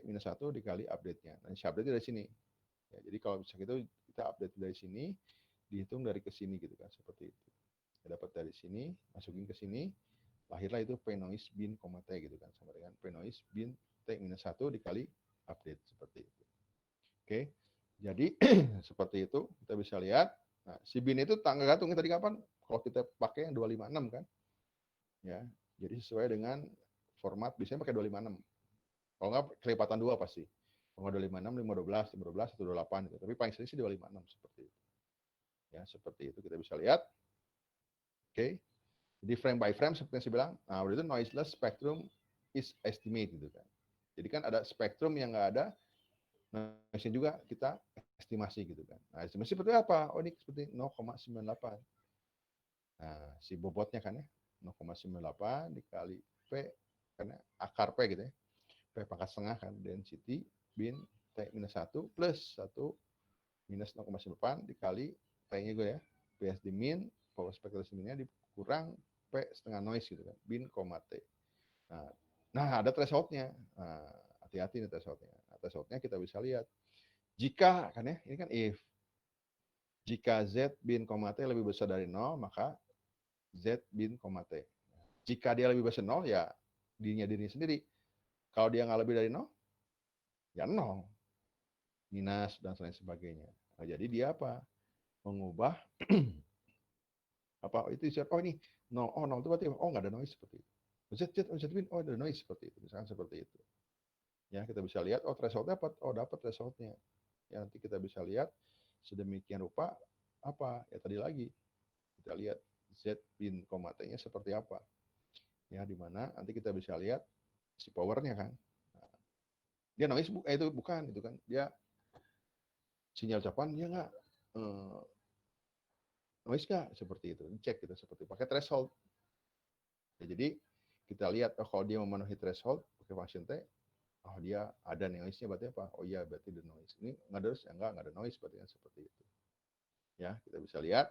T-1 dikali update-nya. Nah, update dari sini. Ya, jadi kalau misalnya itu kita update dari sini, dihitung dari ke sini gitu kan, seperti itu. Kita dapat dari sini, masukin ke sini, lahirlah itu P noise bin, T gitu kan, sama dengan P noise bin T-1 dikali update, seperti itu. Oke, jadi seperti itu kita bisa lihat. Nah, si bin itu tanggal gantungnya tadi kapan? Kalau kita pakai yang 256 kan, ya. Jadi sesuai dengan format, biasanya pakai 256. Kalau nggak kelipatan 2 pasti. Kalau 256, 512, 512, 128 gitu. Tapi paling sering sih 256 seperti itu. Ya, seperti itu kita bisa lihat. Oke. Jadi frame by frame seperti yang saya bilang, nah udah itu noiseless spectrum is estimate gitu kan. Jadi kan ada spektrum yang nggak ada noise juga kita estimasi gitu kan. Nah, estimasi seperti apa? Oh, ini seperti 0,98. Nah, si bobotnya kan ya 0,98 dikali P karena akar P gitu ya. P pangkat setengah kan density bin T-1 plus 1 minus 0,98 dikali P-nya gue ya. PSD min, power spectral min-nya dikurang P setengah noise gitu kan. Bin, T. Nah, ada threshold-nya. Nah, hati-hati nih threshold-nya. Nah, threshold-nya kita bisa lihat. Jika, kan ya, ini kan if. Jika Z bin, T lebih besar dari 0, maka Z bin, T. Jika dia lebih besar 0, ya dirinya sendiri. Kalau dia nggak lebih dari 0, ya 0. Minus, dan lain sebagainya. Nah, jadi dia apa? Mengubah apa itu oh ini 0, oh 0 itu berarti oh nggak ada noise seperti itu. Z bin, oh ada noise seperti itu. Misalkan seperti itu. Ya, kita bisa lihat, oh threshold dapat, oh dapat thresholdnya. Ya, nanti kita bisa lihat sedemikian rupa apa ya tadi lagi kita lihat Z bin, T-nya seperti apa. Ya, di mana nanti kita bisa lihat si powernya kan. Nah, dia noise itu bukan itu kan dia sinyal ucapan dia nggak noise nggak seperti itu. Cek kita seperti pakai threshold. Ya, jadi kita lihat oh, kalau dia memenuhi threshold pakai function T, oh dia ada noise-nya berarti apa? Oh iya berarti ada noise. Ini nggak ada ya enggak ada noise berarti kan seperti itu. Ya, kita bisa lihat.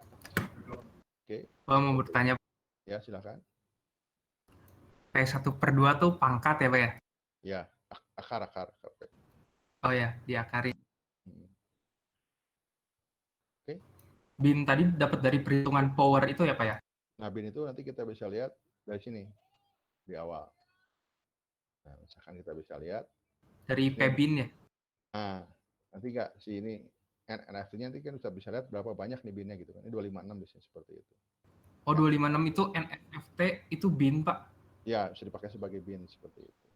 Oke. Mau bertanya. Ya, silakan. P1/2 tuh pangkat ya, Pak ya? Ya, akar. Oh ya, diakarin. Oke. Bin tadi dapat dari perhitungan power itu ya, Pak ya? Nah, bin itu nanti kita bisa lihat dari sini di awal. Nah, misalkan kita bisa lihat dari P-bin ya. Nah, nanti nggak si ini NFT-nya nanti kan bisa lihat berapa banyak nih binnya gitu kan. Ini 256 di sini seperti itu. Oh, 256 itu NFT itu bin, Pak. Ya, bisa dipakai sebagai bin seperti itu.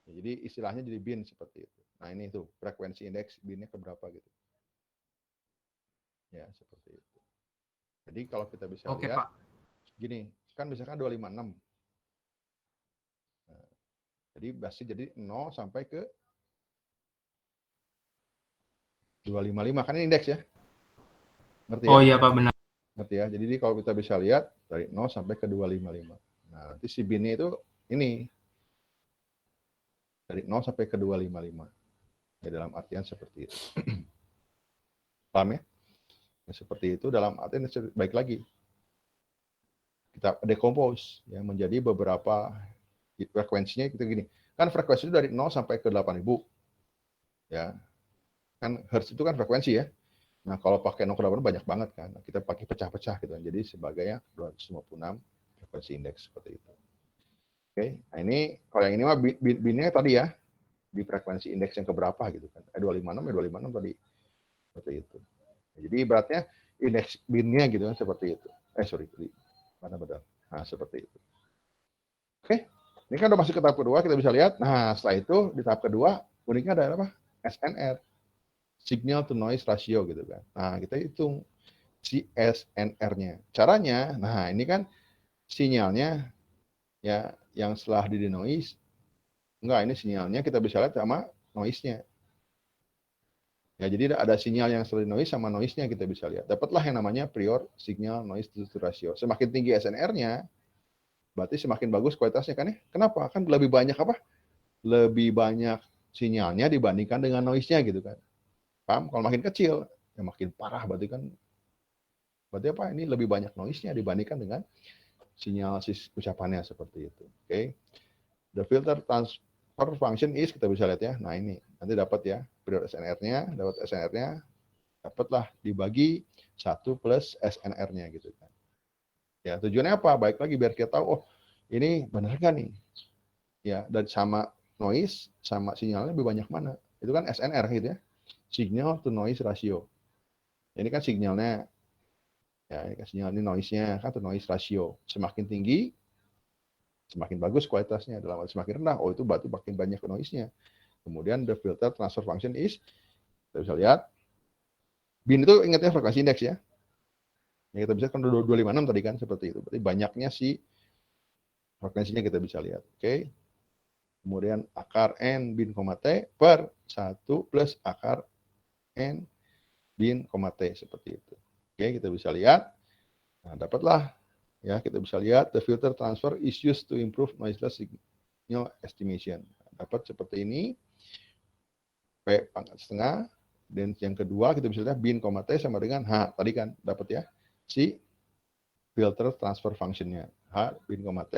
Ya, jadi istilahnya jadi bin seperti itu. Nah, ini tuh frekuensi indeks binnya ke berapa gitu. Ya, seperti itu. Jadi kalau kita bisa Oke, lihat Pak. gini, kan misalkan 256. Nah, jadi pasti jadi 0 sampai ke 255 kan ini indeks ya. Ngerti ya? Oh iya, Pak, benar. Ngerti ya? Jadi kalau kita bisa lihat dari 0 sampai ke 255. Nah, nanti si binnya itu ini dari 0 sampai ke 255. Ya, dalam artian seperti itu. Paham ya? Ya, seperti itu dalam artian baik lagi. Kita decompose ya menjadi beberapa frekuensinya kita gini. Kan frekuensi itu dari 0 sampai ke 8000. Ya. Kan hertz itu kan frekuensi ya. Nah, kalau pakai 0 ke 80 banyak banget kan. Kita pakai pecah-pecah gitu. Jadi sebagainya 256 frekuensi indeks seperti itu. Oke, nah ini kalau yang ini mah binnya tadi ya di frekuensi indeks yang keberapa gitu kan. 256 ya 256 tadi. Seperti itu. Jadi ibaratnya indeks binnya gitu kan seperti itu. Sorry, mana benar. Nah, seperti itu. Oke, ini kan udah masuk ke tahap kedua, kita bisa lihat. Nah, setelah itu di tahap kedua, uniknya ada apa? SNR, signal to noise ratio gitu kan. Nah, kita hitung si SNR-nya. Caranya, nah ini kan sinyalnya ya yang setelah di denoise, enggak ini sinyalnya kita bisa lihat sama noise-nya. Ya, jadi ada sinyal yang selain noise sama noise-nya kita bisa lihat. Dapatlah yang namanya prior signal noise to ratio. Semakin tinggi SNR-nya, berarti semakin bagus kualitasnya kan ya. Kenapa? Kan lebih banyak apa? Lebih banyak sinyalnya dibandingkan dengan noise-nya gitu kan. Paham? Kalau makin kecil, ya makin parah berarti kan. Berarti apa? Ini lebih banyak noise-nya dibandingkan dengan sinyal ucapannya seperti itu. Oke. The filter function is, kita bisa lihat ya. Nah ini nanti dapat ya period SNR-nya, dapat SNR-nya, dapatlah dibagi 1 plus SNR-nya gitu kan. Ya tujuannya apa? Baik lagi biar kita tahu, oh ini benar kan nih? Ya, dan sama noise sama sinyalnya lebih banyak mana? Itu kan SNR gitu ya. Signal to noise ratio. Ini kan signalnya, ya ini kan sinyal, ini noise-nya kan to noise ratio. Semakin tinggi, semakin bagus kualitasnya. Dalam arti semakin rendah, oh itu berarti makin banyak noise-nya. Kemudian the filter transfer function is, kita bisa lihat, bin itu ingatnya frekuensi indeks ya. Yang kita bisa kan 256 tadi kan, seperti itu. Berarti banyaknya si frekuensinya kita bisa lihat. Oke. Kemudian akar N bin, T per 1 plus akar N bin, T seperti itu. Oke, kita bisa lihat. Nah, dapatlah ya, kita bisa lihat the filter transfer is used to improve noiseless signal estimation. Dapat seperti ini. P pangkat setengah, dan yang kedua kita bisa lihat bin, T sama dengan H. Tadi kan dapat ya si filter transfer functionnya. H bin, T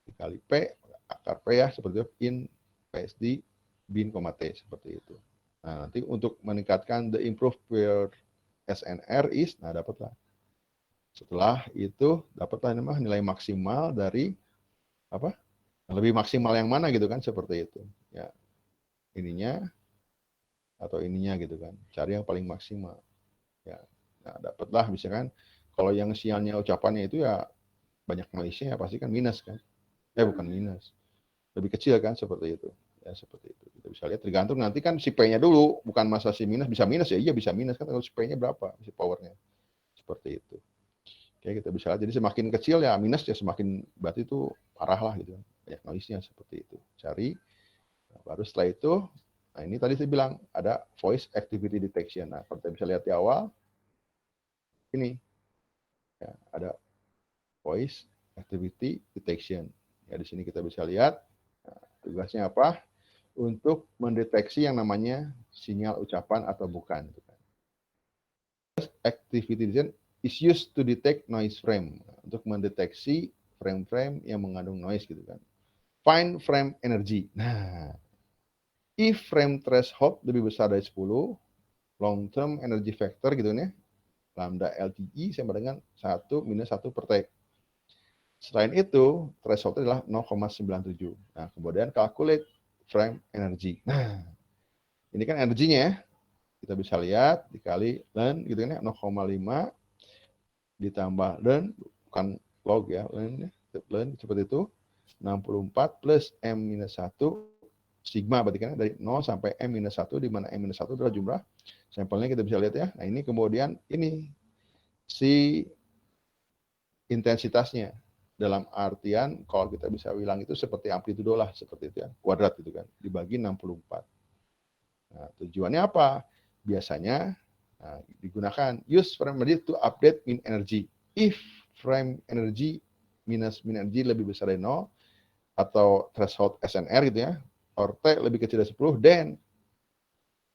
dikali P akar P ya, seperti itu in PSD bin, T seperti itu. Nah, nanti untuk meningkatkan the improved per SNR is, nah dapatlah. Setelah itu dapatlah nilai maksimal dari apa? Lebih maksimal yang mana gitu kan, seperti itu. Ya. Ininya atau ininya gitu kan. Cari yang paling maksimal. Ya. Nah, dapatlah misalkan kalau yang sialnya ucapannya itu ya banyak noise-nya ya pasti kan minus kan. Bukan minus. Lebih kecil kan, seperti itu. Ya seperti itu. Kita bisa lihat tergantung nanti kan si P-nya dulu, bukan masa si minus. Bisa minus ya, iya bisa minus kan, kalau si P-nya berapa, si powernya. Seperti itu. Oke, kita bisa lihat. Jadi semakin kecil ya minus ya semakin berarti itu parah lah gitu kan. Banyak noise-nya seperti itu. Cari. Nah, baru setelah itu, nah ini tadi saya bilang ada voice activity detection. Nah, kalau kita bisa lihat di awal, ini ya, ada voice activity detection. Ya di sini kita bisa lihat. Nah, tugasnya apa? Untuk mendeteksi yang namanya sinyal ucapan atau bukan. Activity detection is used to detect noise frame, untuk mendeteksi frame-frame yang mengandung noise gitu kan. Find frame energy. Nah, if frame threshold lebih besar dari 10, long term energy factor gitu ya, lambda LTE sama dengan 1 minus 1 per T. Selain itu, threshold adalah 0,97. Nah, kemudian calculate frame energy. Nah, ini kan energinya ya. Kita bisa lihat dikali ln gitu kan ya, 0,5 ditambah ln, bukan log ya, ln seperti itu, 64 plus M minus 1 sigma, berarti kan dari 0 sampai M minus 1, di mana M minus 1 adalah jumlah sampelnya, kita bisa lihat ya. Nah ini kemudian ini si intensitasnya, dalam artian kalau kita bisa bilang itu seperti amplitudo lah, seperti itu ya, kuadrat gitu kan, dibagi 64. Nah tujuannya apa? Biasanya digunakan use frame energy to update mean energy. If frame energy minus mean energy lebih besar dari 0 atau threshold SNR gitu ya, or T lebih kecil dari 10, then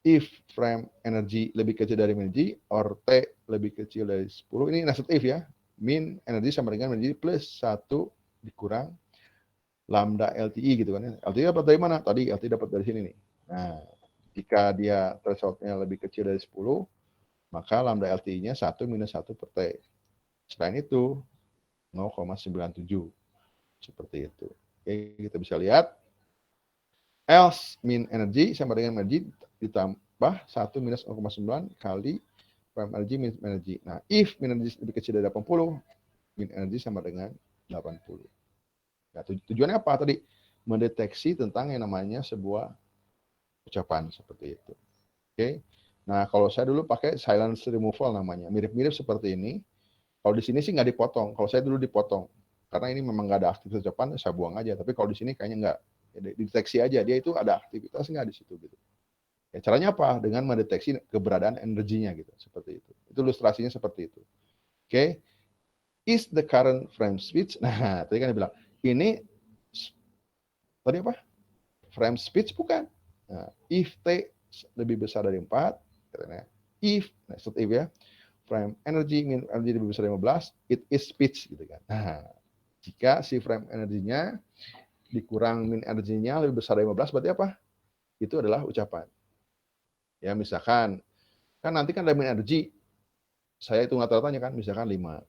if frame energy lebih kecil dari mean energy or T lebih kecil dari 10, ini nested if ya, mean energy sama dengan mean energy plus 1 dikurang lambda LTI gitu kan ya. LTI dapat dari mana? Tadi LTI dapat dari sini nih. Nah, jika dia thresholdnya lebih kecil dari 10, maka lambda LTI-nya 1 minus 1 per T. Selain itu, 0,97. Seperti itu. Oke, kita bisa lihat. Else mean energy sama dengan energy ditambah 1 minus 0,9 kali prime energy minus energy. Nah, if mean energy lebih kecil dari 80, mean energy sama dengan 80. Nah, tujuannya apa tadi? Mendeteksi tentang yang namanya sebuah ucapan seperti itu. Oke. Nah, kalau saya dulu pakai silence removal namanya. Mirip-mirip seperti ini. Kalau di sini sih nggak dipotong. Kalau saya dulu dipotong. Karena ini memang nggak ada aktivitas ucapan, saya buang aja. Tapi kalau di sini kayaknya nggak. Ya, deteksi aja. Dia itu ada aktivitas nggak di situ gitu. Ya, caranya apa? Dengan mendeteksi keberadaan energinya gitu. Seperti itu. Itu ilustrasinya seperti itu. Oke. Is the current frame speed? Nah, tadi kan dia bilang, ini tadi apa? Frame speed bukan. Nah, if T lebih besar dari 4, katanya, if, nah, if ya, frame energy, mean energy lebih besar dari 15, it is speech gitu kan. Nah, jika si frame energinya dikurang min energinya lebih besar dari 15 berarti apa? Itu adalah ucapan. Ya, misalkan kan nanti kan ada min energi. Saya hitung rata-ratanya kan misalkan 5.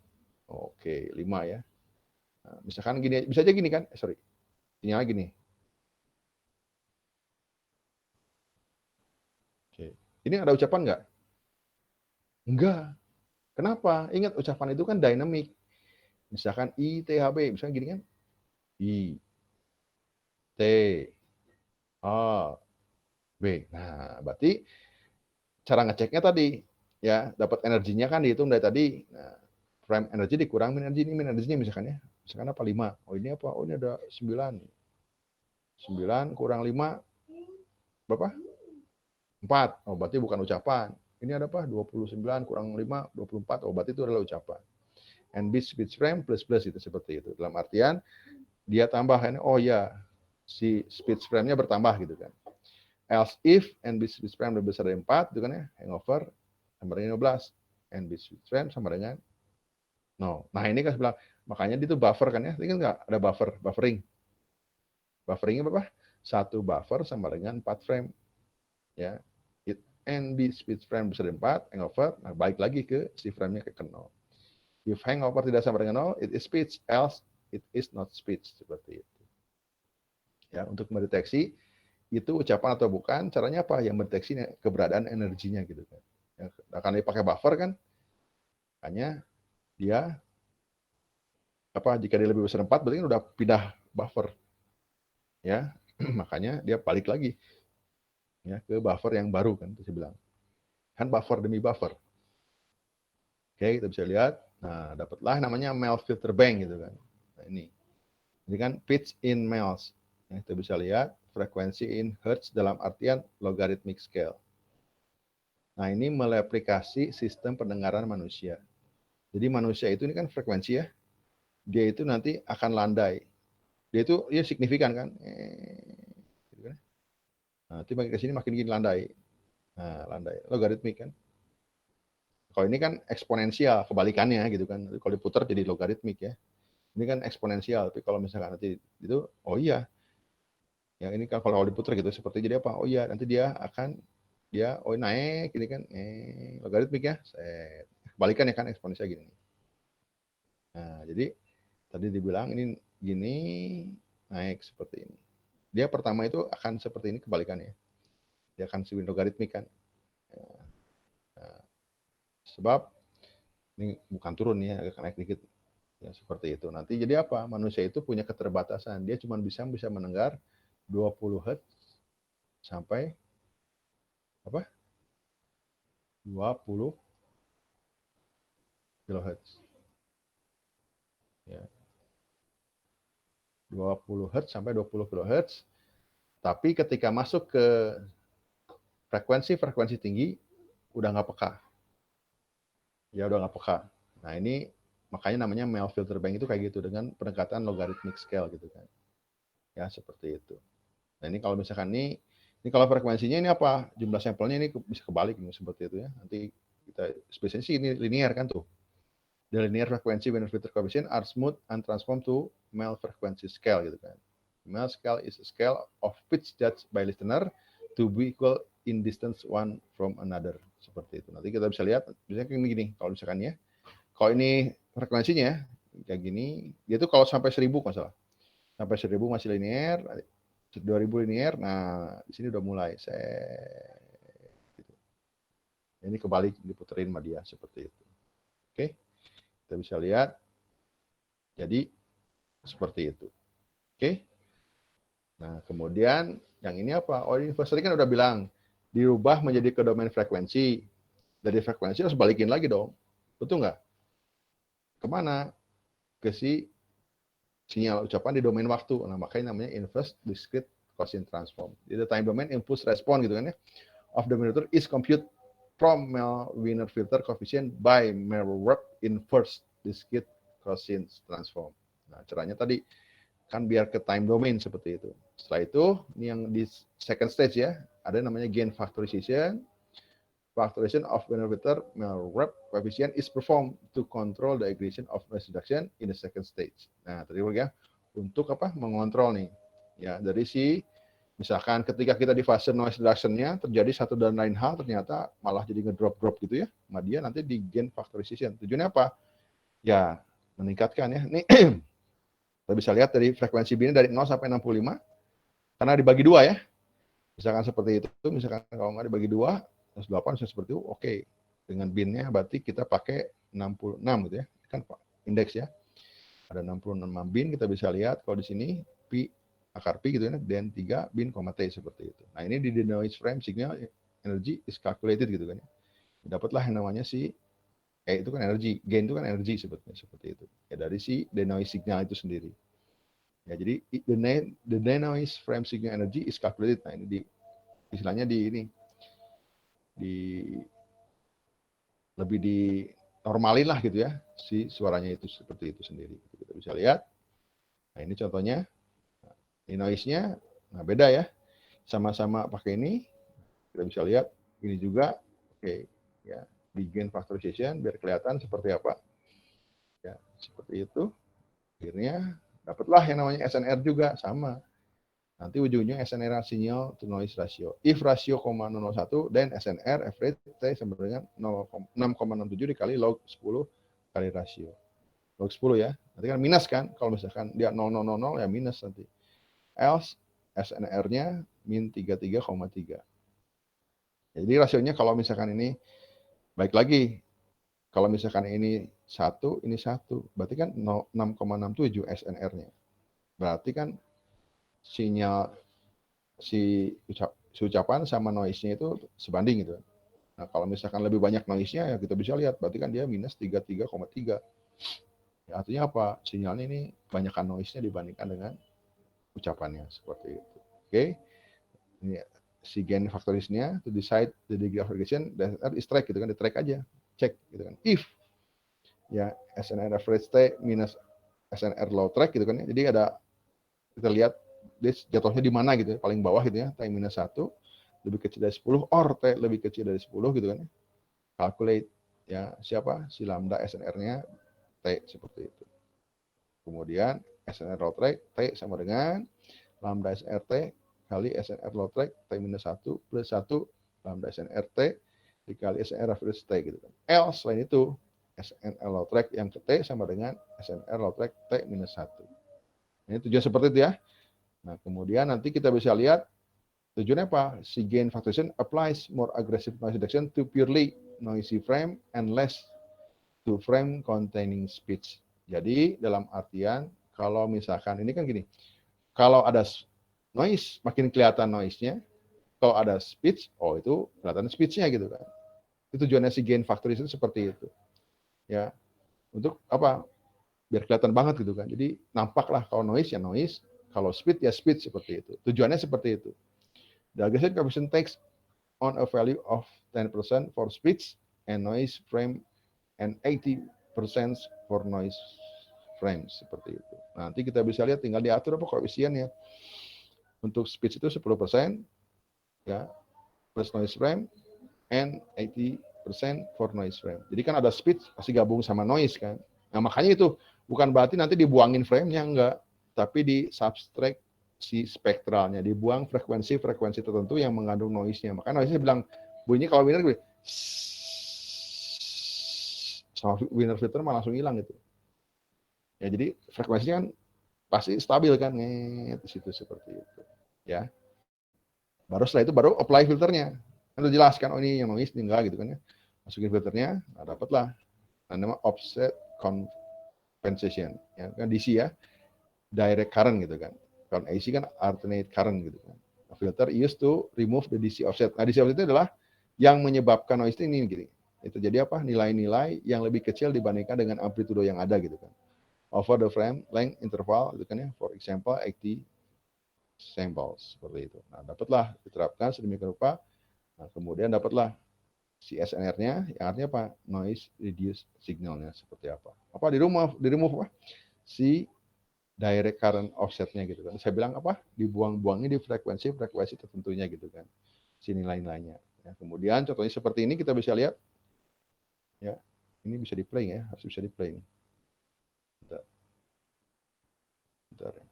Oke, 5 ya. Nah, misalkan gini, bisa aja gini kan? Sorry. Ini lagi nih. Oke. Ini ada ucapan nggak? Enggak. Kenapa? Ingat ucapan itu kan dynamic. Misalkan ITHB, misalkan gini kan? I, T, A, B. Nah, berarti cara ngeceknya tadi, ya, dapat energinya kan dihitung dari tadi. Nah, prime energy dikurang min energi, ini min energinya misalkan ya. Misalkan apa? 5. Oh, ini apa? Oh, ini ada 9. 9 kurang 5, berapa? 4. Oh, berarti bukan ucapan. Ini ada apa? 29 kurang 5, 24. Oh, berarti itu adalah ucapan. And bit speech frame plus itu seperti itu. Dalam artian dia tambahkan, oh ya, si speech frame-nya bertambah gitu kan. Else if and bit speech frame lebih besar dari 4 gitu kan ya, hangover sama dengan 15. And bit speech frame sama dengan 0. Nah, ini kan sebelah, makanya itu buffer kan ya. Ini kan nggak ada buffering. Bufferingnya berapa? 1 buffer sama dengan 4 frame. Ya, it and be speed frame besar dari 4, hangover, nah balik lagi ke si frame-nya ke 0. If hangover tidak sama dengan 0, it is speech, else it is not speech. Seperti itu. Ya, untuk mendeteksi itu ucapan atau bukan, caranya apa? Yang mendeteksi keberadaan energinya gitu kan. Ya, akan dipakai buffer kan, hanya dia apa, jika dia lebih besar 4 berarti kan udah pindah buffer. Ya, makanya dia balik lagi ya ke buffer yang baru kan, saya bilang. Kan buffer demi buffer. Oke, kita bisa lihat. Nah, dapatlah namanya Mel filter bank gitu kan. Nah, ini kan pitch in miles. Ya, kita bisa lihat frekuensi in hertz dalam artian logarithmic scale. Nah, ini mereplikasi sistem pendengaran manusia. Jadi manusia itu ini kan frekuensi ya. Dia itu nanti akan landai. Dia itu ya signifikan kan. Gitu kan. Nah, nanti makin ke sini makin gini landai. Nah, landai. Logaritmik kan. Kalau ini kan eksponensial, kebalikannya gitu kan. Kalau diputar jadi logaritmik ya. Ini kan eksponensial, tapi kalau misalkan nanti itu, oh iya, yang ini kan kalau diputar gitu seperti jadi apa? Oh iya, nanti dia akan oh naik, ini kan logaritmik ya, kebalikan ya kan eksponensial gini. Nah, jadi tadi dibilang ini gini naik seperti ini. Dia pertama itu akan seperti ini kebalikannya. Dia akan swing logaritmik kan. Nah, sebab ini bukan turun ya, agak naik dikit. Ya, seperti itu. Nanti jadi apa? Manusia itu punya keterbatasan. Dia cuma bisa mendengar 20 Hz sampai apa? 20 kHz. Ya. 20 Hz sampai 20 kHz. Tapi ketika masuk ke frekuensi tinggi, udah nggak peka. Ya udah nggak peka. Nah ini makanya namanya Mel filter bank itu kayak gitu dengan pendekatan logarithmic scale gitu kan. Ya seperti itu. Nah ini kalau misalkan ini kalau frekuensinya ini apa? Jumlah sampelnya ini bisa kebalik nih seperti itu ya. Nanti kita spesiesnya sih ini linear kan tuh. The linear frequency when filter coefficient are smooth and transform to Mel frequency scale gitu kan. Mel scale is a scale of pitch judged by listener to be equal in distance one from another. Seperti itu. Nanti kita bisa lihat, misalnya kayak gini, kalau misalkan ya. Kalau ini frekuensinya kayak gini, dia tuh kalau sampai 1000 masalah. Sampai 1000 masih linear, 2000 linear, nah di sini udah mulai gitu. Ini kebalik diputerin sama dia seperti itu. Oke, kita bisa lihat. Jadi seperti itu. Oke. Nah, kemudian yang ini apa? Oh, investor kan udah bilang dirubah menjadi ke domain frekuensi. Dari frekuensi harus balikin lagi dong. Betul nggak? Kemana? Ke si sinyal ucapan di domain waktu. Nah, makanya namanya inverse discrete Gaussian transform. Jadi time domain impulse respon gitu kan ya. Of the generator is compute from Wiener filter coefficient by Merward inverse discrete Gaussian transform. Nah, caranya tadi kan biar ke time domain seperti itu. Setelah itu, ini yang di second stage ya, ada namanya gain factorization. Factorization of Wiener filter Merward coefficient is performed to control the aggregation of noise reduction in the second stage. Nah, tadi ya, untuk apa? Mengontrol nih. Ya, dari si misalkan ketika kita di fase noise reduction-nya terjadi satu dan lain hal, ternyata malah jadi ngedrop-drop gitu ya, sama dia nanti di gain factorization. Tujuannya apa? Ya, meningkatkan ya. Ini kita bisa lihat dari frekuensi bin dari 0 sampai 65, karena dibagi dua ya. Misalkan seperti itu, misalkan kalau nggak dibagi dua, 108 misalnya seperti itu, oke. Dengan bin-nya berarti kita pakai 66 gitu ya. Kan indeks ya. Ada 66 bin, kita bisa lihat kalau di sini pi akar pi gitu ya, dan 3 bin, T seperti itu. Nah, ini di denoise frame signal energy is calculated gitu kan ya. Dapatlah yang namanya si itu kan energi, gain itu kan energi sebetulnya seperti itu. Ya dari si denoise signal itu sendiri. Ya, jadi the denoise frame signal energy is calculated. Nah, ini di istilahnya di ini di lebih di normalin lah gitu ya si suaranya itu seperti itu sendiri. Kita bisa lihat. Nah, ini contohnya. Ini noise-nya, nah beda ya. Sama-sama pakai ini, kita bisa lihat ini juga, oke, ya di gain factorization biar kelihatan seperti apa. Ya, seperti itu. Akhirnya dapatlah yang namanya SNR juga sama. Nanti ujungnya SNR signal to noise ratio. If ratio 0,01 dan SNR average T sama dengan 6,67 dikali log 10 kali rasio. Log 10 ya. Nanti kan minus kan. Kalau misalkan dia 0,000 ya minus nanti. Else SNR-nya min 33,3. Jadi rasionya kalau misalkan ini baik lagi, kalau misalkan ini 1, ini 1, berarti kan 6,67 SNR-nya. Berarti kan sinyal si ucapan sama noise-nya itu sebanding gitu. Nah, kalau misalkan lebih banyak noise-nya ya kita bisa lihat berarti kan dia minus 33,3. Ya, artinya apa? Sinyalnya ini banyakkan noise-nya dibandingkan dengan ucapannya seperti itu. Oke. Ini si gain factorisnya to decide the degree of regression that is track gitu kan, di track aja, cek gitu kan. If ya SNR average T minus SNR low track gitu kan ya. Jadi ada kita lihat dia jatuhnya di mana gitu ya, paling bawah gitu ya, T minus 1 lebih kecil dari 10 or T lebih kecil dari 10 gitu kan ya. Calculate ya siapa si lambda SNR-nya T seperti itu. Kemudian SNR low track T sama dengan lambda SNR-T kali SNR low track T minus 1 plus 1 lambda SNR-T dikali SNR average T gitu kan. Else selain itu SNR low track yang ke T sama dengan SNR low track T minus 1. Ini tujuan seperti itu ya. Nah, kemudian nanti kita bisa lihat tujuannya apa? Si gain factorization applies more aggressive noise reduction to purely noisy frame and less to frame containing speech. Jadi dalam artian kalau misalkan ini kan gini, kalau ada noise makin kelihatan noise-nya, kalau ada speech, oh itu kelihatan speech-nya gitu kan. Itu tujuannya si gain factorization seperti itu. Ya, untuk apa? Biar kelihatan banget gitu kan. Jadi nampaklah kalau noise ya noise, kalau speed ya speed seperti itu. Tujuannya seperti itu. The aggregate coefficient takes on a value of 10% for speech and noise frame and 80% for noise frame seperti itu. Nanti kita bisa lihat tinggal diatur apa koefisiennya. Untuk speech itu 10% ya plus noise frame and 80% for noise frame. Jadi kan ada speech pasti gabung sama noise kan. Nah, makanya itu bukan berarti nanti dibuangin frame-nya enggak, tapi di subtract si spektralnya, dibuang frekuensi-frekuensi tertentu yang mengandung noise-nya. Makanya noise-nya bilang bunyinya kalau winner gue sama winner filter malah langsung hilang gitu. Ya jadi frekuensinya kan pasti stabil kan di situ seperti itu. Ya. Baru setelah itu baru apply filternya. Kan udah jelas kan, oh ini yang noise, ini enggak gitu kan ya. Masukin filternya, nah dapatlah. Nah, nama offset compensation. Ya, kan DC ya, direct current gitu kan. Kalau AC kan alternate current gitu kan. Nah, filter used to remove the DC offset. Nah, DC offset itu adalah yang menyebabkan noise ini gini. Itu jadi apa? Nilai-nilai yang lebih kecil dibandingkan dengan amplitudo yang ada gitu kan. Over the frame length interval gitu kan ya. For example, 80 samples seperti itu. Nah, dapatlah diterapkan sedemikian rupa. Nah, kemudian dapatlah si SNR-nya, yang artinya apa? Noise reduce signalnya seperti apa? Apa di remove apa? Si direct current offset-nya gitu kan. Saya bilang apa? Dibuang-buangnya di frekuensi tertentunya gitu kan. Si nilai-nilainya. Ya, kemudian contohnya seperti ini kita bisa lihat. Ya, ini bisa di play ya, harus bisa di play. Bentar. Bentar ya.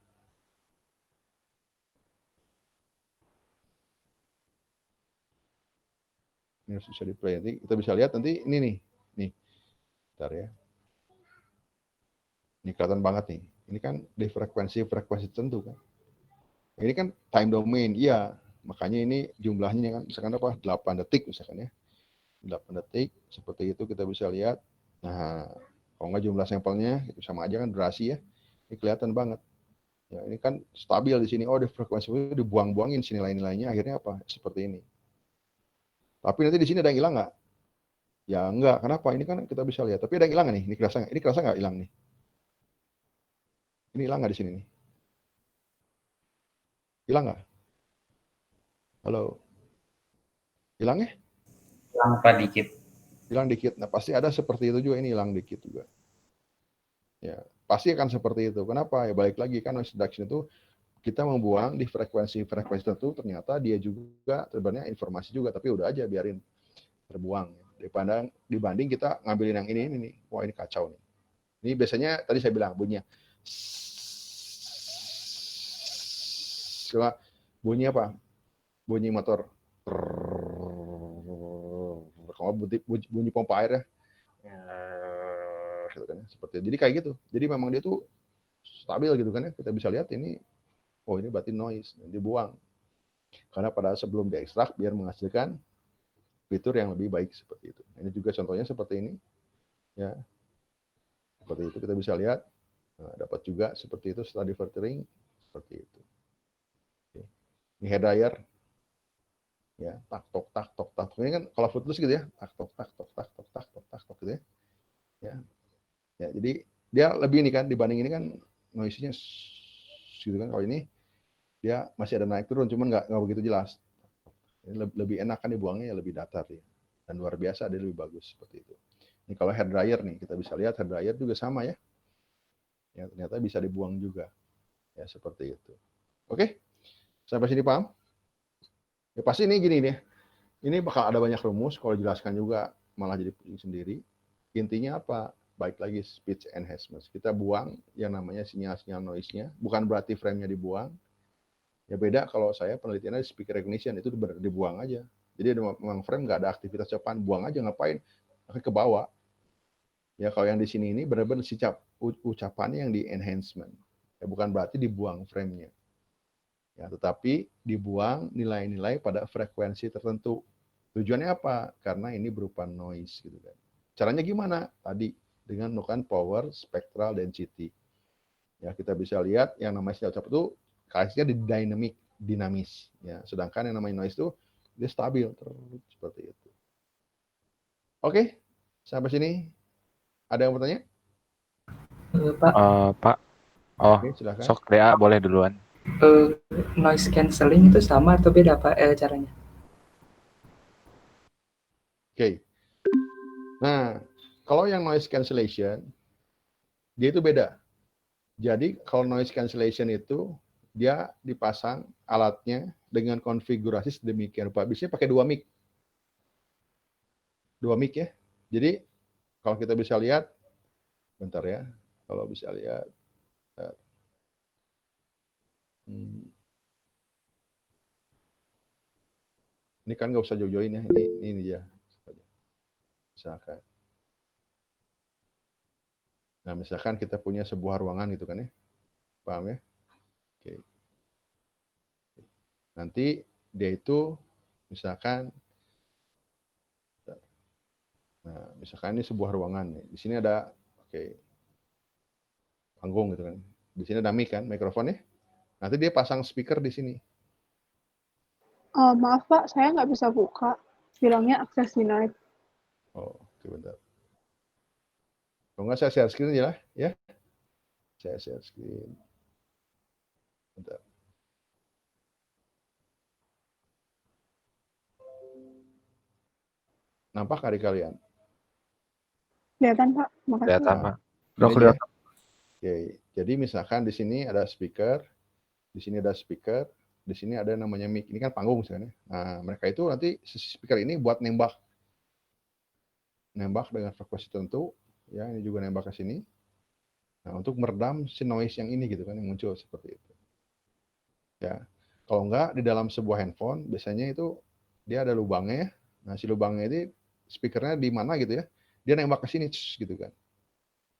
Ini harus bisa di play. Nanti kita bisa lihat nanti ini nih. Nih. Bentar ya. Ini kelihatan banget nih. Ini kan di frekuensi tertentu kan. Ini kan time domain. Iya. Makanya ini jumlahnya kan misalkan apa? 8 detik misalkan ya. 8 detik. Seperti itu kita bisa lihat. Nah, kalau nggak jumlah sampelnya itu sama aja kan durasi ya. Ini kelihatan banget. Ya, ini kan stabil di sini. Oh, di frekuensi itu dibuang-buangin sini nilai-nilainya. Akhirnya apa? Seperti ini. Tapi nanti di sini ada yang hilang nggak? Ya enggak. Kenapa? Ini kan kita bisa lihat. Tapi ada yang hilang nggak nih? Ini kerasa nggak? Ini kerasa nggak hilang nih? Ini hilang nggak di sini nih? Hilang nggak? Halo? Hilang ya? Hilang Pak dikit. Hilang dikit. Nah, pasti ada seperti itu juga. Ini hilang dikit juga. Ya, pasti akan seperti itu. Kenapa? Ya balik lagi kan noise reduction itu kita membuang di frekuensi tertentu, ternyata dia juga sebenarnya informasi juga, tapi udah aja biarin terbuang. Dibanding kita ngambilin yang ini nih. Wah, ini kacau nih. Ini biasanya tadi saya bilang bunyinya. Bunyi apa? Bunyi motor. Kalau bunyi pompa air ya. Gitu kan, seperti itu. Jadi kayak gitu. Jadi memang dia tuh stabil gitu kan ya. Kita bisa lihat ini, oh ini berarti noise, dibuang. Karena pada sebelum diekstrak biar menghasilkan fitur yang lebih baik seperti itu. Ini juga contohnya seperti ini. Ya. Seperti itu kita bisa lihat. Nah, dapat juga seperti itu setelah di filtering seperti itu. Oke. Ini hair dryer. Ya, tak tok tak tok tak. Ini kan kalau footless gitu ya. Tak tok tak tok tak tok tak tok tak tok gitu ya. Ya. Ya, jadi dia lebih ini kan dibanding ini kan noise-nya gitu kan. Kalau ini dia masih ada naik turun cuman nggak begitu jelas. Ini lebih enak kan dibuangnya ya lebih datar ya. Dan luar biasa dia lebih bagus seperti itu. Ini kalau hair dryer nih kita bisa lihat hair dryer juga sama ya. Ya ternyata bisa dibuang juga. Ya seperti itu. Oke. Sampai sini paham? Ya pasti ini gini nih. Ini bakal ada banyak rumus kalau dijelaskan juga malah jadi pusing sendiri. Intinya apa? Baik lagi speech enhancement. Kita buang yang namanya sinyal-sinyal noise-nya. Bukan berarti frame-nya dibuang. Ya beda kalau saya penelitiannya di speaker recognition itu dibuang aja. Jadi memang frame nggak ada aktivitas ucapan, buang aja ngapain? Ke bawah. Ya kalau yang di sini ini benar-benar ucapannya yang di enhancement. Ya bukan berarti dibuang frame-nya. Ya, tetapi dibuang nilai-nilai pada frekuensi tertentu. Tujuannya apa? Karena ini berupa noise gitu kan. Caranya gimana? Tadi dengan melakukan power spectral density. Ya, kita bisa lihat yang namanya sinyal ucap itu kasusnya di dinamis ya. Sedangkan yang namanya noise itu dia stabil seperti itu. Oke, sampai sini ada yang bertanya? Pak, Pak, oh, Oke, silakan. sok DA boleh duluan. noise cancelling itu sama atau beda Pak caranya? Oke. Nah, kalau yang noise cancellation dia itu beda. Jadi kalau noise cancellation itu dia dipasang alatnya dengan konfigurasi sedemikian rupa. Biasanya pakai 2 mic. 2 mic ya. Jadi kalau kita bisa lihat, bentar ya. Kalau bisa lihat. Ini kan nggak usah jauh-jauhin ya. Ini dia. Misalkan. Nah, misalkan kita punya sebuah ruangan gitu kan ya. Paham ya? Oke. Nanti dia itu misalkan ini sebuah ruangan nih. Di sini ada panggung gitu kan. Di sini ada mic kan, mikrofon ya. Nanti dia pasang speaker di sini. Maaf Pak, saya nggak bisa buka. Bilangnya akses denied. Oh, oke bentar. Kalau nggak saya share screen aja lah, ya. Saya share screen. Bentar. Nampak hari kalian? Kelihatan Pak, makasih. Kelihatan, Pak. Ya. Oke, jadi misalkan di sini ada speaker, di sini ada speaker, di sini ada namanya mic. Ini kan panggung misalnya. Nah, mereka itu nanti speaker ini buat nembak dengan frekuensi tertentu, ya ini juga nembak ke sini. Nah, untuk meredam si noise yang ini gitu kan yang muncul seperti itu. Ya. Kalau enggak di dalam sebuah handphone biasanya itu dia ada lubangnya ya. Nah, si lubangnya ini speakernya di mana gitu ya, dia nembak ke sini gitu kan.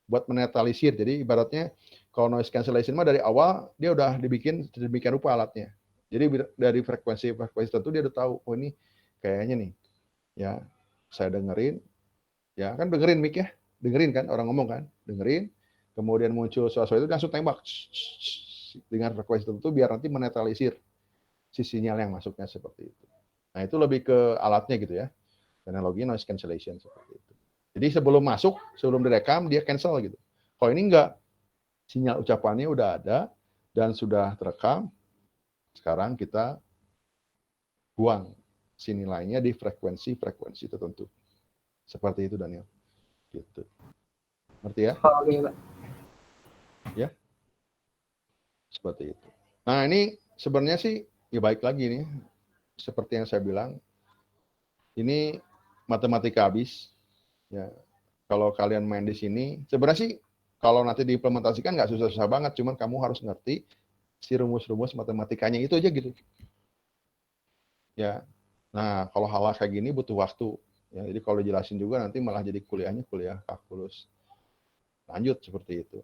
Buat menetralisir. Jadi ibaratnya kalau noise cancellation mah dari awal dia udah dibikin sedemikian rupa alatnya. Jadi dari frekuensi tertentu dia udah tahu, oh ini kayaknya nih, ya saya dengerin, ya kan dengerin mic ya, dengerin kan orang ngomong kan, dengerin, kemudian muncul suara-suara itu langsung tembak dengan frekuensi tertentu biar nanti menetralisir si sinyal yang masuknya seperti itu. Nah itu lebih ke alatnya gitu ya, teknologi noise cancellation seperti itu. Jadi sebelum masuk, sebelum direkam dia cancel gitu. Kalau ini enggak, sinyal ucapannya udah ada dan sudah terekam. Sekarang kita buang si nilainya di frekuensi tertentu. Seperti itu Daniel. Gitu. Ngerti ya? Oke, Pak. Ya. Seperti itu. Nah, ini sebenarnya sih ya baik lagi nih. Seperti yang saya bilang, ini matematika habis. Ya, kalau kalian main di sini, sebenarnya sih kalau nanti diimplementasikan nggak susah-susah banget, cuman kamu harus ngerti si rumus-rumus matematikanya itu aja gitu. Ya, nah kalau hal kayak gini butuh waktu. Ya, jadi kalau dijelasin juga nanti malah jadi kuliahnya kuliah kalkulus lanjut seperti itu.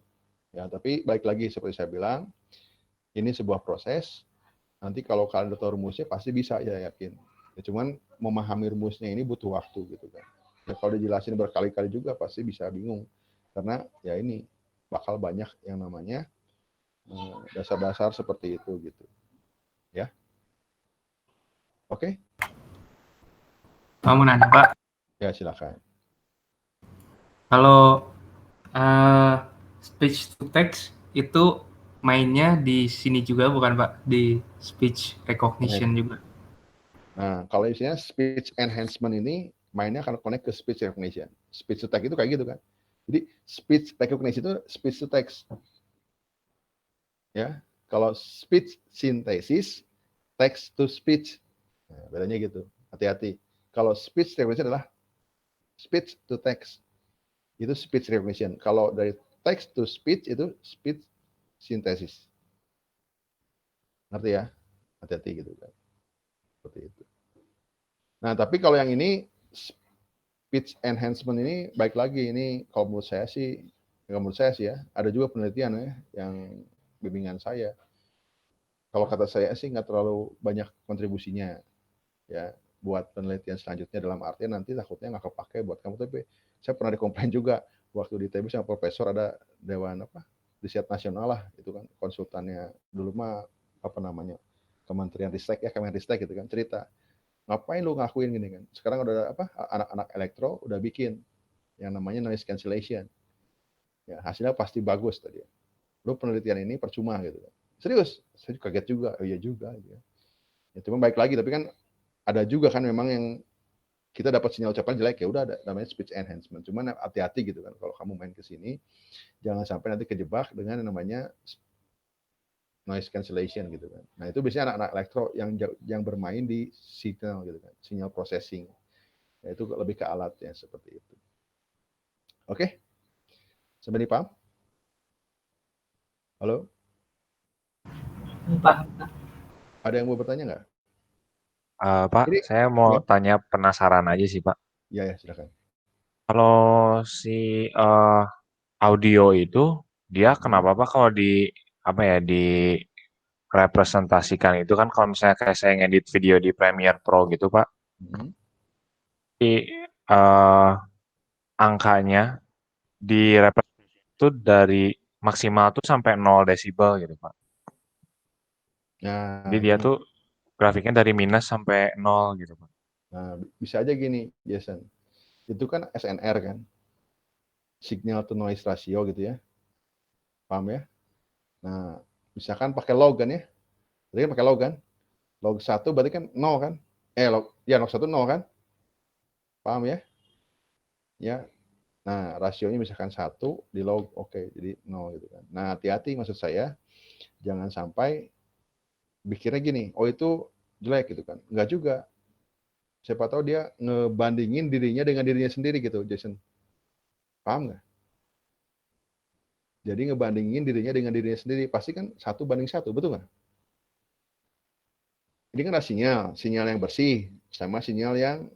Ya, tapi balik lagi seperti saya bilang, ini sebuah proses. Nanti kalau kalian udah tahu rumusnya pasti bisa ya yakin. Ya, cuman memahami rumusnya ini butuh waktu gitu kan. Ya, kalau dijelasin berkali-kali juga pasti bisa bingung. Karena ya ini bakal banyak yang namanya dasar-dasar seperti itu gitu. Ya. Oke? Kamu nanya Pak, Ya silakan. kalau speech to text itu mainnya di sini juga bukan Pak? Di speech recognition juga. Nah, kalau isinya speech enhancement ini mainnya akan connect ke speech recognition. Speech to text itu kayak gitu kan. Jadi speech recognition itu speech to text. Ya, kalau speech synthesis, text to speech. Nah, bedanya gitu. Hati-hati. Kalau speech recognition adalah speech to text. Itu speech recognition. Kalau dari text to speech itu speech synthesis. Ngerti ya? Hati-hati gitu kan. Seperti itu. Nah, tapi kalau yang ini speech enhancement ini baik lagi ini kalau menurut saya sih ya, ada juga penelitian ya yang bimbingan saya. Kalau kata saya sih nggak terlalu banyak kontribusinya ya buat penelitian selanjutnya dalam artian nanti takutnya nggak kepake buat kamu. Tapi saya pernah dikomplain juga waktu di ITB sama profesor ada dewan riset nasional lah itu kan konsultannya dulu mah apa namanya Kementerian Ristek ya Kemenristek gitu kan cerita ngapain lu ngakuin gini kan sekarang udah anak-anak elektro udah bikin yang namanya noise cancellation ya hasilnya pasti bagus tadi lu penelitian ini percuma gitu kan serius saya kaget juga oh iya juga gitu ya cuma baik lagi tapi kan ada juga kan memang yang kita dapat sinyal ucapan jelek ya udah ada namanya speech enhancement cuman hati-hati gitu kan kalau kamu main ke sini jangan sampai nanti kejebak dengan yang namanya noise cancellation gitu kan. Nah, itu biasanya anak-anak elektro yang bermain di signal gitu kan, sinyal processing. Ya, itu lebih ke alatnya seperti itu. Oke? Sampai dipaham? Halo? Paham. Ada yang mau bertanya nggak? Pak, Ini saya mau ya, tanya penasaran aja sih, Pak. ya silakan. Kalau si audio itu dia kenapa Pak kalau di apa ya di representasikan itu kan kalau misalnya kayak saya ngedit video di Premiere Pro gitu Pak, Hmm. di angkanya di representasi itu dari maksimal tuh sampai 0 desibel gitu Pak. Nah, Jadi dia tuh grafiknya dari minus sampai 0 gitu Pak. nah, bisa aja gini, Jason. Itu kan SNR kan, signal to noise ratio gitu ya. Paham ya? Nah, misalkan pakai log kan ya. Berarti kan pakai log kan? Log 1 berarti kan 0 kan? Log 1 0 kan? Paham ya? Ya, nah, rasionya misalkan 1 di log oke, jadi 0 gitu kan. Nah, hati-hati maksud saya jangan sampai pikirnya gini, oh itu jelek gitu kan. Enggak juga. Siapa tahu dia ngebandingin dirinya dengan dirinya sendiri gitu, Jason. Paham nggak? Jadi ngebandingin dirinya dengan dirinya sendiri, pasti kan 1:1, betul nggak? Ini kan ada sinyal yang bersih sama sinyal yang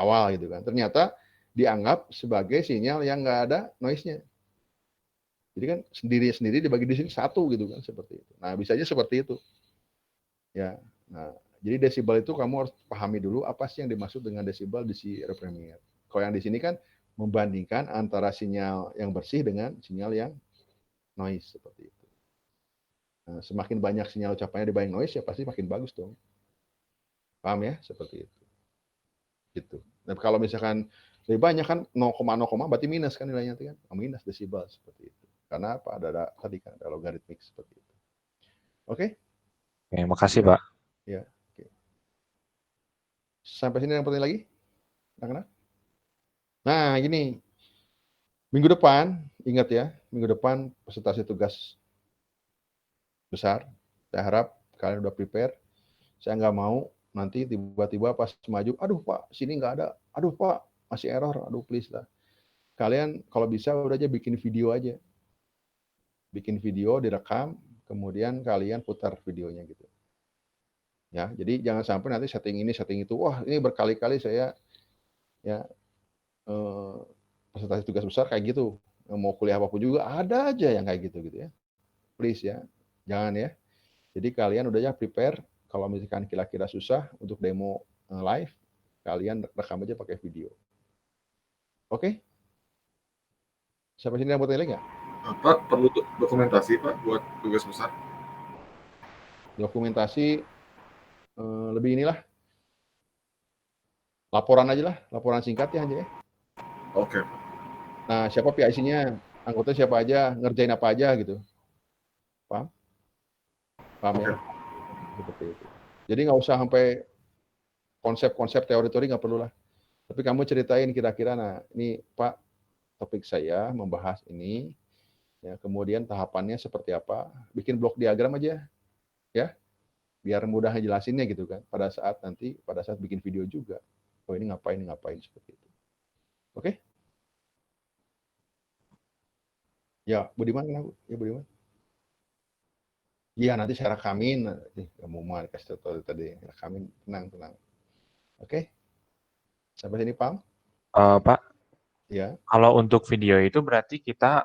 awal gitu kan. Ternyata dianggap sebagai sinyal yang nggak ada noise-nya. Jadi kan sendiri-sendiri dibagi di sini satu gitu kan, seperti itu. Nah, bisa aja seperti itu. Ya. Nah, jadi desibel itu kamu harus pahami dulu apa sih yang dimaksud dengan desibel di si Adobe Premiere. Kalau yang di sini kan membandingkan antara sinyal yang bersih dengan sinyal yang noise seperti itu. Nah, semakin banyak sinyal ucapannya dibanding noise ya pasti makin bagus dong. Paham ya? Seperti itu. Gitu. Nah, kalau misalkan lebih banyak kan 0,0, berarti minus kan nilainya kan? Minus desibel seperti itu. Karena apa? Ada tadi kan ada logaritmik seperti itu. Oke? Oke, makasih, Ya. Pak. Ya. Oke. Sampai sini yang penting lagi? Anak-anak? Nah, gini. Minggu depan, ingat ya, minggu depan presentasi tugas besar. Saya harap kalian udah prepare. Saya nggak mau nanti tiba-tiba pas maju, aduh Pak, sini nggak ada. Aduh Pak, masih error. Aduh please lah. Kalian kalau bisa udah aja bikin video aja. Bikin video, direkam, kemudian kalian putar videonya gitu. Ya, jadi jangan sampai nanti setting ini, setting itu. Wah, ini berkali-kali saya ya presentasi tugas besar kayak gitu. Mau kuliah apapun juga ada aja yang kayak gitu ya. Please ya, jangan ya. Jadi kalian udah ya prepare. Kalau misalkan kira-kira susah untuk demo live, kalian rekam aja pakai video. Oke? Sampai sini yang mau tanya nggak? Pak, perlu dokumentasi Pak buat tugas besar? Dokumentasi lebih inilah. Laporan aja lah, laporan singkat ya aja ya. Oke. Nah, siapa PIC-nya, anggotanya siapa aja, ngerjain apa aja gitu. Paham? Paham ya? Seperti itu. Jadi nggak usah sampai konsep-konsep teori-teori nggak perlu lah. Tapi kamu ceritain kira-kira, nah ini Pak, topik saya membahas ini, ya kemudian tahapannya seperti apa, bikin blok diagram aja, ya, biar mudah jelasinnya gitu kan, pada saat bikin video juga. Oh ini ngapain seperti itu. Oke? Ya, Budiman kenapa? Ya Budiman. Iya nanti saya rekamin, kamu mau kasih tahu tadi, rekamin, tenang. Oke? Sampai sini paham? Pak, Ya. kalau untuk video itu berarti kita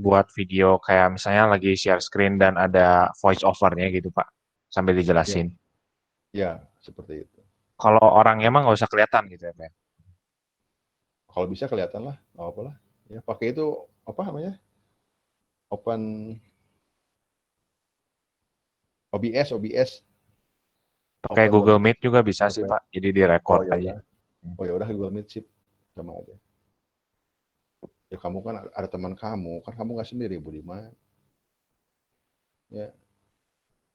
buat video kayak misalnya lagi share screen dan ada voice over-nya gitu, Pak, sambil dijelasin. Ya, seperti itu. Kalau orangnya emang nggak usah kelihatan gitu ya, Pak? Kalau bisa kelihatan lah, nggak apa-apa lah. Ya, pakai itu apa namanya? Open OBS. Pakai Open Google Workspace. Meet juga bisa sih, Pak. Jadi direcord aja. Oh ya udah Google Meet sip sama aja. Ya kamu kan ada teman kamu, kan kamu nggak sendiri Budiman. Ya,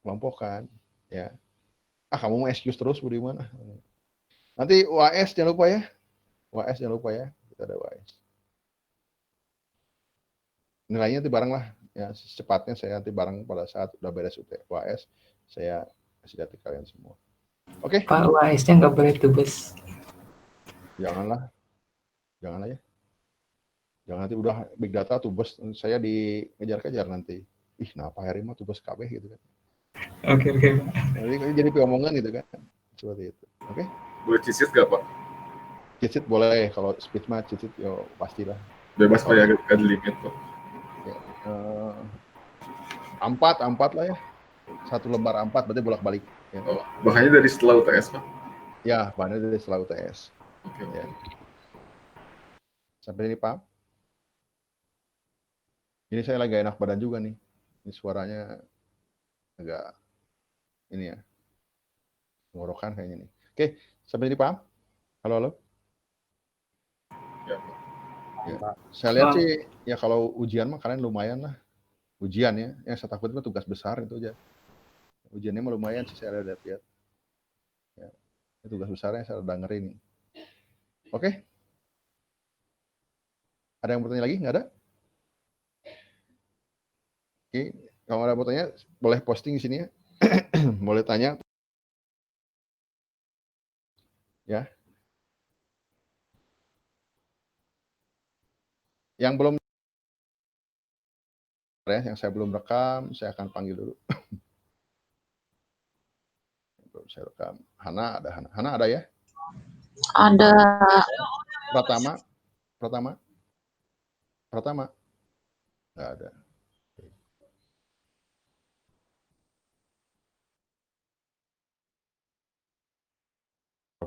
kelompokkan. Ya. Kamu mau excuse terus Budiman. Nanti UAS jangan lupa ya. UAS jangan lupa ya. Kita ada UAS. Nilainya nanti bareng lah. Ya, secepatnya saya nanti bareng pada saat udah beres UAS, saya kasih lihat ke kalian semua. Oke? Pak, UAS-nya nggak boleh tubes. Janganlah ya. Jangan nanti udah big data tubes, saya dikejar-kejar nanti. Ih, kenapa hari mah tubes KB gitu kan. Oke. Jadi omongan gitu kan. Seperti itu. Oke? Boleh cheat sheet nggak Pak? Cheat sheet boleh, kalau speed mah cheat sheet yo pastilah. Bebas Pak ya, ada limit Pak. Ya, 4 lah ya. 1 lembar 4 berarti bolak-balik. Ya. Oh, bahannya dari setelah UTS Pak? Ya, bahannya dari setelah UTS. Oke. Ya. Sampai ini paham? Ini saya lagi enak badan juga nih. Ini suaranya agak ini ya. Ngorokan kayaknya nih. Oke, sampai ini paham? Halo. Ya. Saya lihat sih ya kalau ujian mah kalian lumayan lah. Ujian ya. Yang saya takut itu tugas besar itu aja. Ujiannya mah lumayan sih saya lihat. Ya. Tugas besarnya saya udah dengerin nih. Oke? Ada yang bertanya lagi? Nggak ada? Oke, kalau ada bertanya boleh posting di sini ya. Boleh tanya. Ya. Yang saya belum rekam, saya akan panggil dulu. Belum saya rekam. Hana ada ya? Ada. Pratama, nggak ada.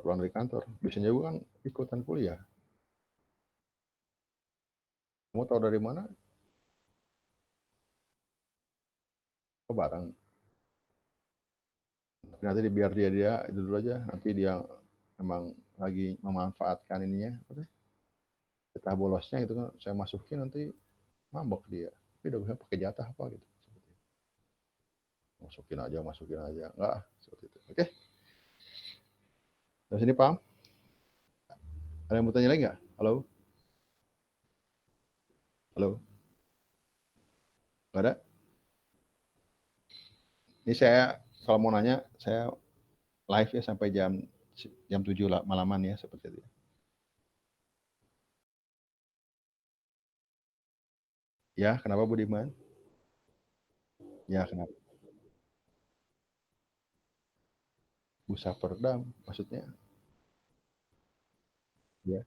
Pulang dari kantor, biasanya gue kan ikutan kuliah. Kamu tahu dari mana? Oh, bareng. Nanti biar dia itu dulu aja. Nanti dia memang lagi memanfaatkan ininya, jatah bolosnya itu kan saya masukin, nanti ngambek dia. Tapi udah bisa pakai jatah apa gitu. Masukin aja. Enggak, seperti itu. Oke. Dari sini paham? Ada yang mau tanya lagi nggak? Halo? Nggak ada? Ini saya kalau mau nanya, saya live ya sampai jam 7 malaman ya, seperti itu. Ya, kenapa Budiman? Ya, kenapa? Busa Perdam, maksudnya? Ya.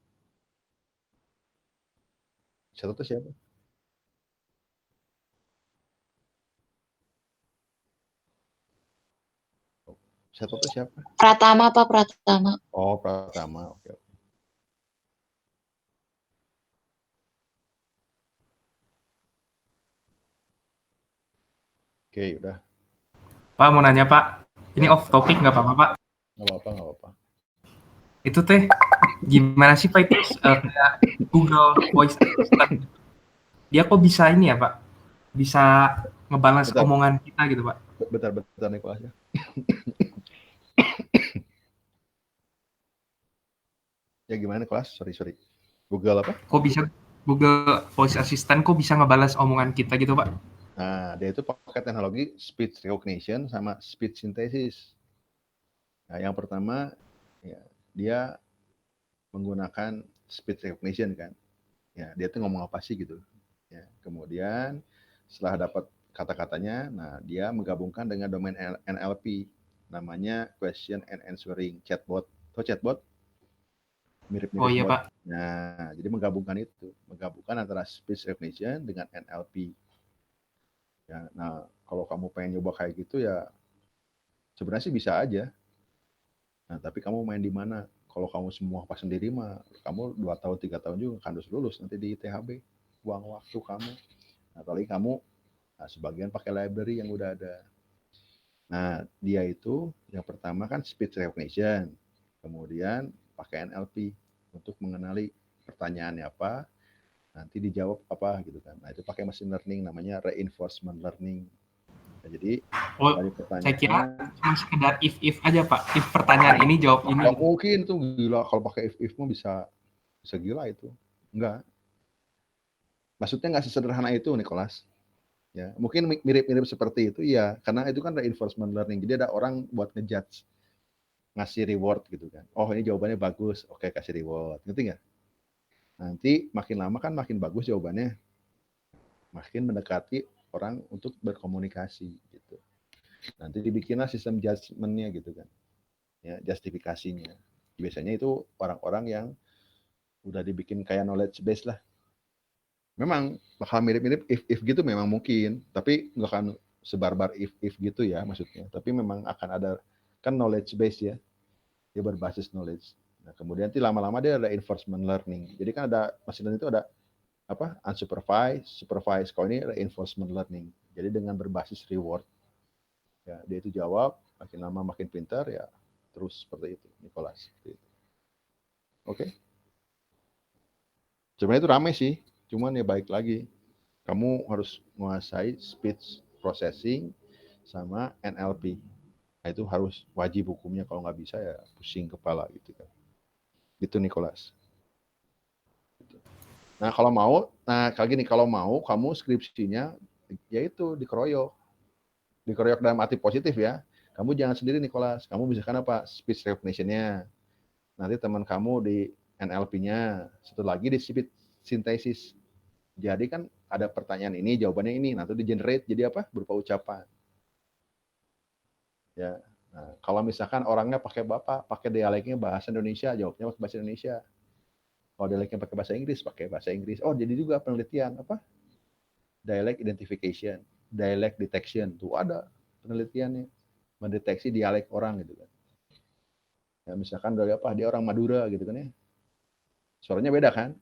Satu itu siapa? Satu itu siapa? Pratama, Pak Pratama. Oh, Pratama. Oke. Oke, udah. Pak mau nanya Pak, ini Ya. off topic nggak apa-apa Pak? Nggak apa-apa. Itu teh gimana sih Pak itu kayak Google Voice Assistant? Dia kok bisa ini ya Pak? Bisa ngebalas Bentar. omongan kita gitu Pak? Bentar Nicholas ya. Ya gimana kelas? Sorry. Google apa? Kok bisa Google Voice Assistant kok bisa ngebalas omongan kita gitu Pak? Nah, dia itu pakai teknologi speech recognition sama speech synthesis. Nah, yang pertama ya, dia menggunakan speech recognition kan. Ya, dia tuh ngomong apa sih gitu. Ya, kemudian setelah dapat kata-katanya, nah dia menggabungkan dengan domain NLP, namanya question and answering chatbot. Tahu chatbot? Mirip-mirip Oh iya bot. Pak. Nah, jadi menggabungkan antara speech recognition dengan NLP. Ya, nah kalau kamu pengen nyoba kayak gitu ya sebenarnya sih bisa aja. Nah, tapi kamu main di mana? Kalau kamu semua pas sendiri mah, kamu 2 tahun 3 tahun juga kan harus lulus nanti di ITHB. Buang waktu kamu. Nah, apalagi kamu sebagian pakai library yang udah ada. Nah, dia itu yang pertama kan speech recognition. Kemudian pakai NLP untuk mengenali pertanyaannya apa, nanti dijawab apa gitu kan. Nah, itu pakai machine learning, namanya reinforcement learning. Nah, jadi dari pertanyaan, saya kira cuma sekedar if aja Pak. If pertanyaan ini jawab ini. Nggak mungkin tuh, gila kalau pakai if mah bisa gila itu. Enggak. Maksudnya nggak sesederhana itu, Nicholas. Ya, mungkin mirip-mirip seperti itu ya, karena itu kan reinforcement learning. Jadi ada orang buat ngejudge, ngasih reward gitu kan. Oh, ini jawabannya bagus, oke kasih reward. Ngerti nggak? Nanti makin lama kan makin bagus jawabannya, makin mendekati orang untuk berkomunikasi gitu. Nanti dibikinlah sistem judgement-nya gitu kan. Ya, justifikasinya. Biasanya itu orang-orang yang udah dibikin kayak knowledge base lah. Memang bakal mirip-mirip if gitu memang mungkin, tapi nggak akan sebarbar if gitu ya maksudnya. Tapi memang akan ada kan knowledge base ya. Dia berbasis knowledge. Nah, kemudian nanti lama-lama dia ada reinforcement learning. Jadi kan ada machine learning itu ada apa? Unsupervised, supervised. Kalau ini reinforcement learning. Jadi dengan berbasis reward. Ya, dia itu jawab, makin lama makin pintar ya, terus seperti itu, Nicholas. Oke. Sebenarnya itu rame sih, cuman ya baik lagi. Kamu harus menguasai speech processing sama NLP. Nah, itu harus wajib hukumnya, kalau nggak bisa ya pusing kepala gitu kan. Gitu Nicholas. Nah kalau mau, kayak gini, kalau mau kamu skripsinya yaitu dikeroyok dalam arti positif ya. Kamu jangan sendiri Nicholas, kamu misalkan apa speech recognition-nya, nanti teman kamu di NLP-nya, satu lagi di speech synthesis. Jadi kan ada pertanyaan ini, jawabannya ini, nanti di generate jadi apa? Berupa ucapan. Ya, Nah, kalau misalkan orangnya pakai dialeknya bahasa Indonesia, jawabnya pakai bahasa Indonesia. Kalau dialeknya pakai bahasa Inggris. Oh, jadi juga penelitian apa? Dialect identification, dialect detection. Tuh ada penelitiannya. Mendeteksi dialek orang gitu kan. Ya, misalkan dari apa? Dia orang Madura gitu kan ya. Suaranya beda kan?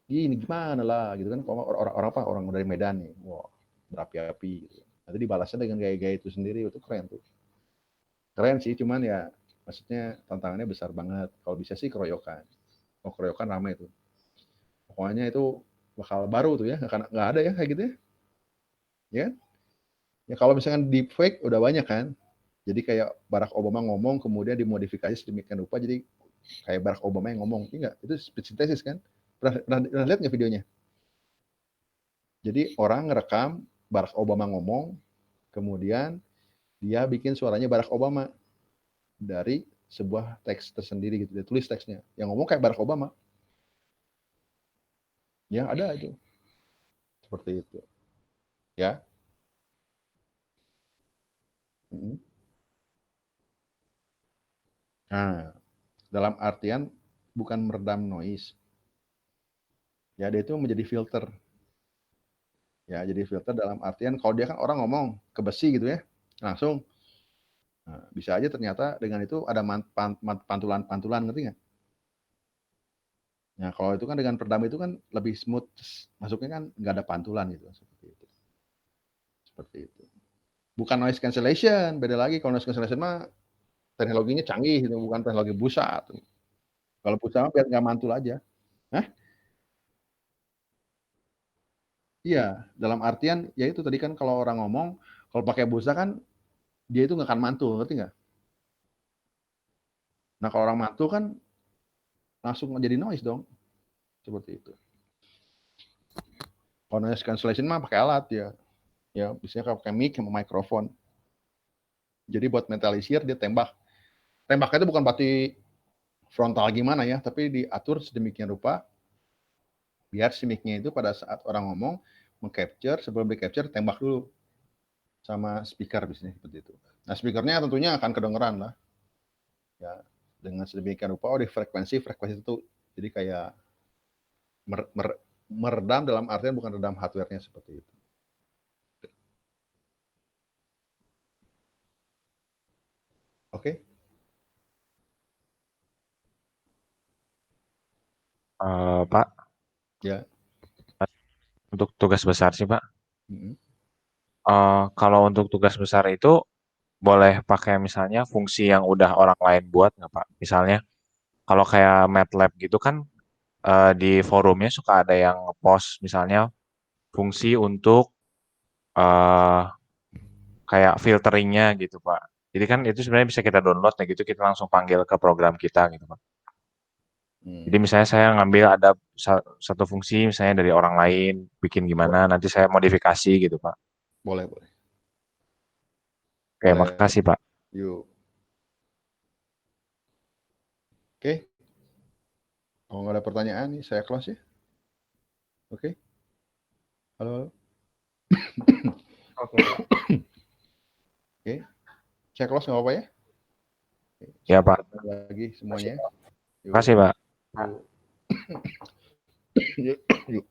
Ini gimana lah gitu kan. Kalau orang apa? Orang dari Medan nih. Wah, berapi-api gitu. Nanti dibalasnya dengan gaya-gaya itu sendiri. Itu keren tuh. Keren sih, cuman ya maksudnya tantangannya besar banget. Kalau bisa sih keroyokan. Oh, keroyokan ramai tuh. Pokoknya itu bakal baru tuh ya. Nggak ada ya kayak gitu ya. Ya, ya kalau misalkan deepfake udah banyak kan. Jadi kayak Barack Obama ngomong kemudian dimodifikasi sedemikian rupa jadi kayak Barack Obama yang ngomong. Enggak, itu speech synthesis kan. Pernah lihat nggak videonya? Jadi orang ngerekam Barack Obama ngomong, kemudian dia bikin suaranya Barack Obama dari sebuah teks tersendiri gitu. Dia tulis teksnya. Yang ngomong kayak Barack Obama. Ya ada itu. Seperti itu. Ya. Nah, dalam artian bukan meredam noise. Ya, dia itu menjadi filter. Ya, jadi filter dalam artian kalau dia kan orang ngomong ke besi gitu ya, langsung. Nah, bisa aja ternyata dengan itu ada pantulan-pantulan, ngerti nggak? Nah, kalau itu kan dengan peredam itu kan lebih smooth, masuknya kan nggak ada pantulan gitu, seperti itu. Seperti itu. Bukan noise cancellation, beda lagi. Kalau noise cancellation mah teknologinya canggih, gitu. Bukan teknologi busa. Tuh. Kalau busa mah biar nggak mantul aja. Hah? Iya, dalam artian ya itu tadi kan kalau orang ngomong, kalau pakai busa kan dia itu nggak akan mantul, ngerti nggak? Nah kalau orang mantul kan langsung jadi noise dong, seperti itu. Kalau noise cancellation mah pakai alat ya, ya biasanya pakai mic sama mikrofon. Jadi buat mentalisir dia tembak. Tembaknya itu bukan berarti frontal gimana ya, tapi diatur sedemikian rupa biar si mic-nya itu pada saat orang ngomong meng-capture, sebelum di-capture tembak dulu sama speaker biasanya seperti itu. Nah speakernya tentunya akan kedengeran lah. Ya, dengan sedemikian rupa di frekuensi itu jadi kayak meredam dalam artian bukan redam hardware-nya seperti itu. Oke. Pak, Ya. untuk tugas besar sih Pak. Mm-hmm. Kalau untuk tugas besar itu boleh pakai misalnya fungsi yang udah orang lain buat nggak Pak? Misalnya kalau kayak MATLAB gitu kan di forumnya suka ada yang post misalnya fungsi untuk eh, kayak filteringnya gitu Pak. Jadi kan itu sebenarnya bisa kita download, nah gitu kita langsung panggil ke program kita gitu Pak. Jadi misalnya saya ngambil ada satu fungsi misalnya dari orang lain, bikin gimana, nanti saya modifikasi gitu Pak. Boleh, boleh. Oke, Boleh. makasih Pak. Yuk. Oke. Kalau nggak ada pertanyaan nih, saya close ya. Oke. Halo. Oke. Oke. Saya close nggak apa-apa ya? Ya Pak. Lagi semuanya. Makasih Pak. Yuk. Yuk. Yuk.